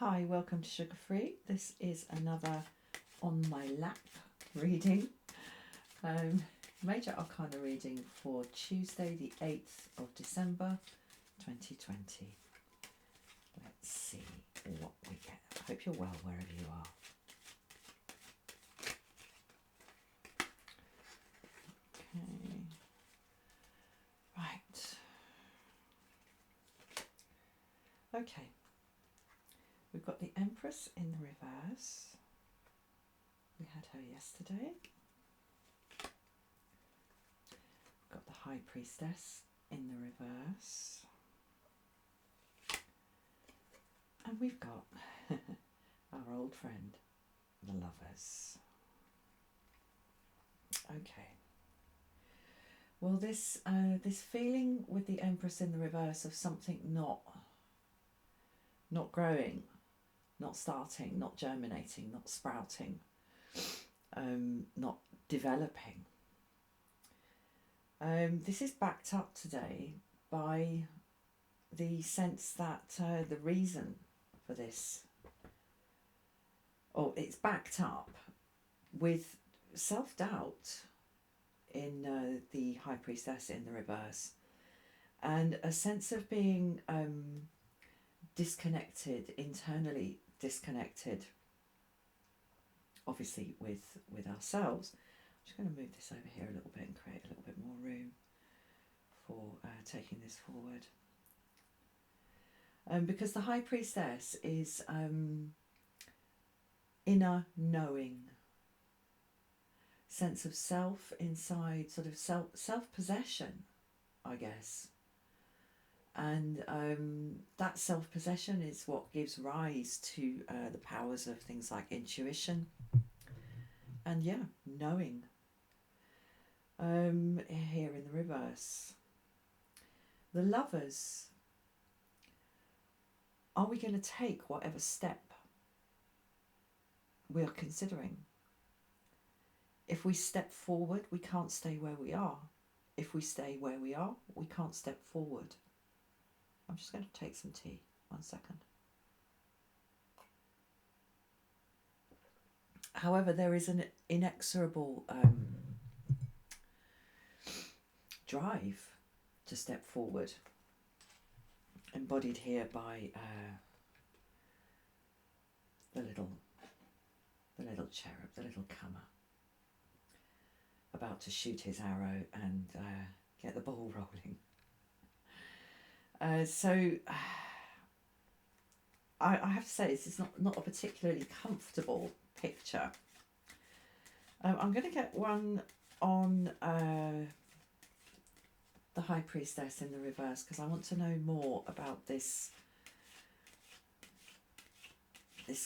Hi, welcome to Sugar Free. This is another on my lap reading, Major Arcana reading for Tuesday the 8th of December 2020. Let's see what we get. I hope you're well wherever you are. Okay. Right. Okay. We've got the Empress in the reverse. We had her yesterday. We've got the High Priestess in the reverse. And we've got our old friend, the Lovers. Okay. Well, this feeling with the Empress in the reverse of something not growing, not starting, not germinating, not sprouting, not developing. This is backed up today by the sense that the reason for this, or it's backed up with self-doubt in the High Priestess in the reverse, and a sense of being disconnected, internally disconnected, obviously with ourselves. I'm just going to move this over here a little bit and create a little bit more room for taking this forward. Because the High Priestess is inner knowing, sense of self inside, sort of self-possession, I guess. And that self-possession is what gives rise to the powers of things like intuition and, knowing. Here in the reverse, the Lovers. Are we going to take whatever step we are considering? If we step forward, we can't stay where we are. If we stay where we are, we can't step forward. I'm just going to take some tea. 1 second. However, there is an inexorable drive to step forward, embodied here by the little cherub, the little comer, about to shoot his arrow and get the ball rolling. So I have to say, this is not a particularly comfortable picture. I'm going to get one on the High Priestess in the reverse, because I want to know more about this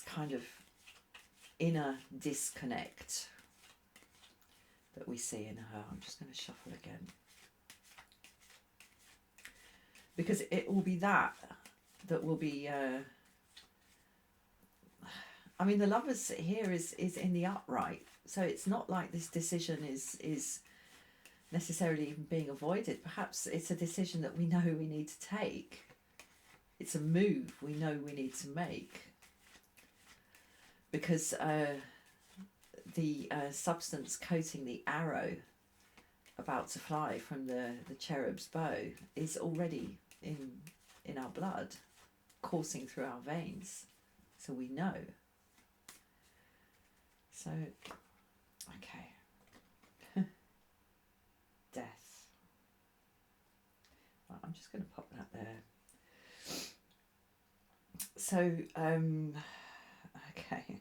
kind of inner disconnect that we see in her. I'm just going to shuffle again, because it will be that will be I mean, the Lovers here is in the upright, so it's not like this decision is necessarily even being avoided. Perhaps it's a decision that we know we need to take. It's a move we know we need to make, because the substance coating the arrow about to fly from the cherub's bow is already in our blood, coursing through our veins, so we know. So, okay. Death. Right, I'm just going to pop that there. So, okay.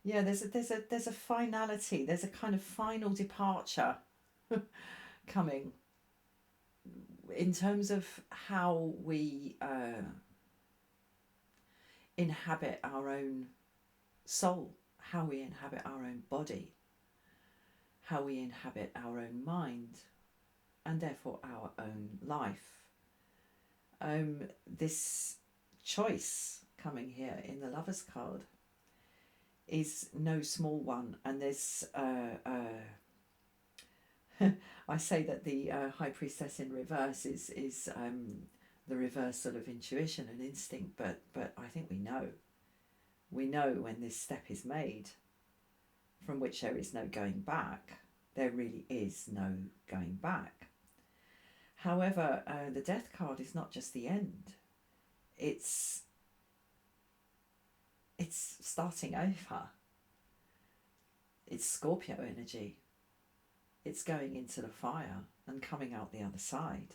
Yeah, there's a finality. There's a kind of final departure coming in terms of how we inhabit our own soul, how we inhabit our own body, how we inhabit our own mind, and therefore our own life. This choice coming here in the Lovers card is no small one, and there's I say that the High Priestess in reverse is the reversal of intuition and instinct, but I think we know. We know when this step is made, from which there is no going back. There really is no going back. However, the death card is not just the end. It's starting over. It's Scorpio energy. It's going into the fire and coming out the other side.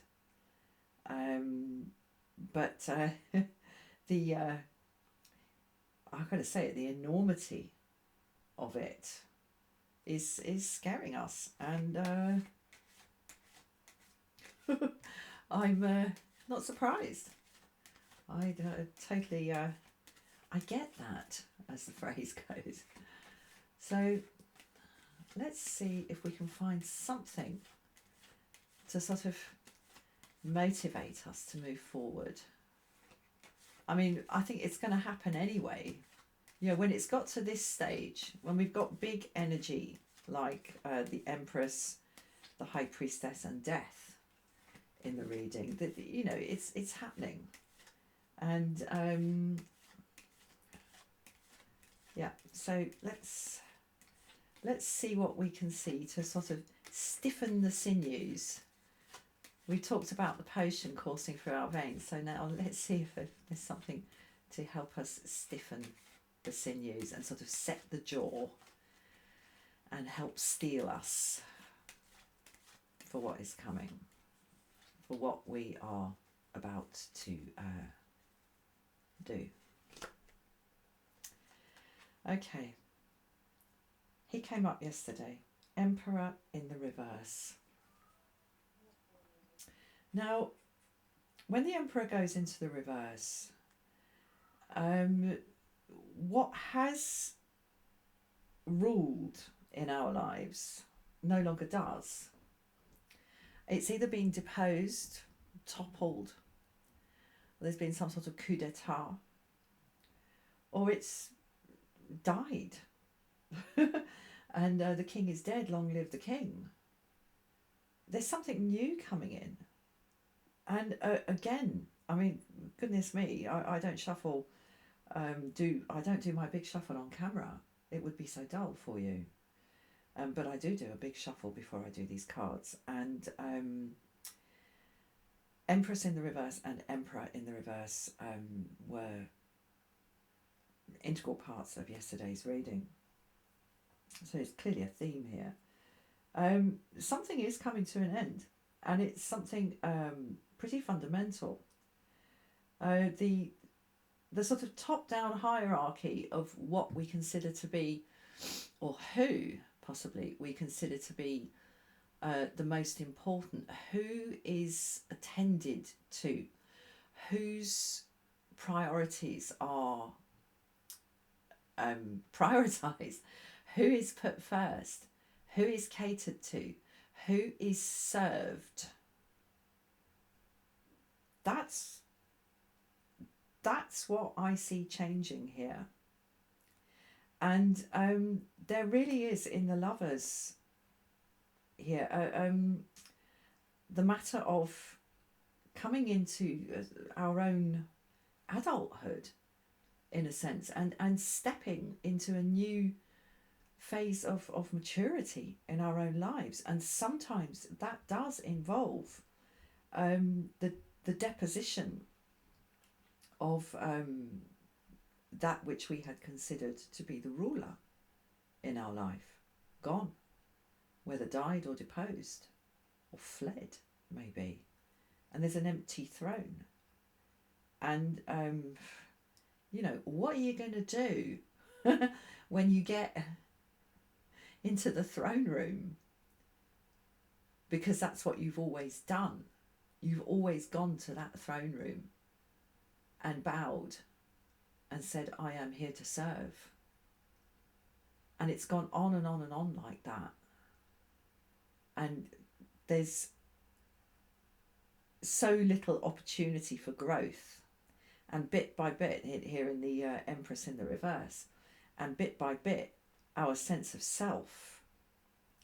But the I've got to say it, the enormity of it is scaring us, and I'm not surprised. I totally I get that, as the phrase goes. So let's see if we can find something to sort of motivate us to move forward. I mean, I think it's going to happen anyway. You know, when it's got to this stage, when we've got big energy like the Empress, the High Priestess and Death in the reading, that, you know, it's happening. And yeah, so let's see what we can see to sort of stiffen the sinews. We talked about the potion coursing through our veins, so now let's see if there's something to help us stiffen the sinews and sort of set the jaw and help steel us for what is coming, for what we are about to do. Okay, he came up yesterday, Emperor in the reverse. Now, when the Emperor goes into the reverse, what has ruled in our lives no longer does. It's either been deposed, toppled, there's been some sort of coup d'etat, or it's died. And the king is dead, long live the king. There's something new coming in. And again, I mean, goodness me, I don't shuffle, I don't do my big shuffle on camera. It would be so dull for you. But I do a big shuffle before I do these cards. And Empress in the reverse and Emperor in the reverse were integral parts of yesterday's reading. So it's clearly a theme here. Something is coming to an end, and it's something pretty fundamental. The sort of top-down hierarchy of what we consider to be, or who possibly we consider to be the most important, who is attended to, whose priorities are prioritised, who is put first, who is catered to, who is served. That's what I see changing here. And there really is in the Lovers here the matter of coming into our own adulthood, in a sense, and stepping into a new phase of maturity in our own lives. And sometimes that does involve the deposition of that which we had considered to be the ruler in our life, gone, whether died or deposed or fled, maybe. And there's an empty throne. And you know, what are you going to do when you get into the throne room? Because that's what you've always done. You've always gone to that throne room and bowed and said, I am here to serve. And it's gone on and on and on like that. And there's so little opportunity for growth. And bit by bit, here in the Empress in the reverse, and bit by bit, our sense of self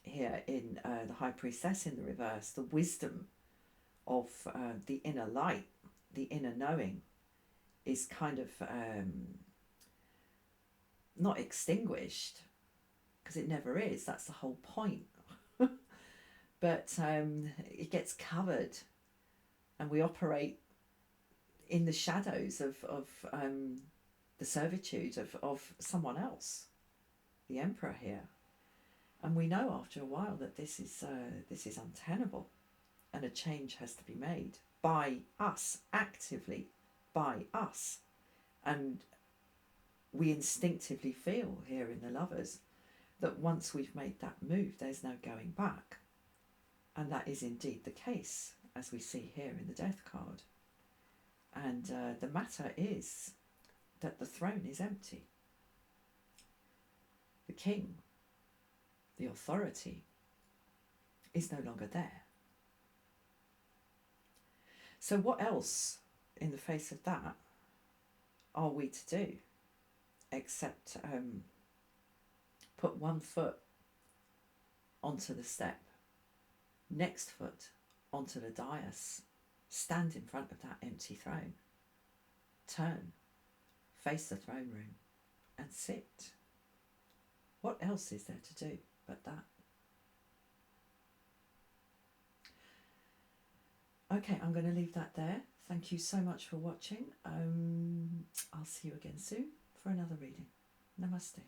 here in the High Priestess in the reverse, the wisdom of the inner light the inner knowing is kind of not extinguished, because it never is, that's the whole point. But it gets covered, and we operate in the shadows of the servitude of someone else, the emperor here. And we know after a while that this is untenable, and a change has to be made by us, actively by us. And we instinctively feel here in the Lovers that once we've made that move, there's no going back. And that is indeed the case, as we see here in the Death card. And the matter is that the throne is empty. The king, the authority, is no longer there. So what else, in the face of that, are we to do except put one foot onto the step, next foot onto the dais, stand in front of that empty throne, turn, face the throne room, and sit? What else is there to do but that? Okay, I'm going to leave that there. Thank you so much for watching. I'll see you again soon for another reading. Namaste.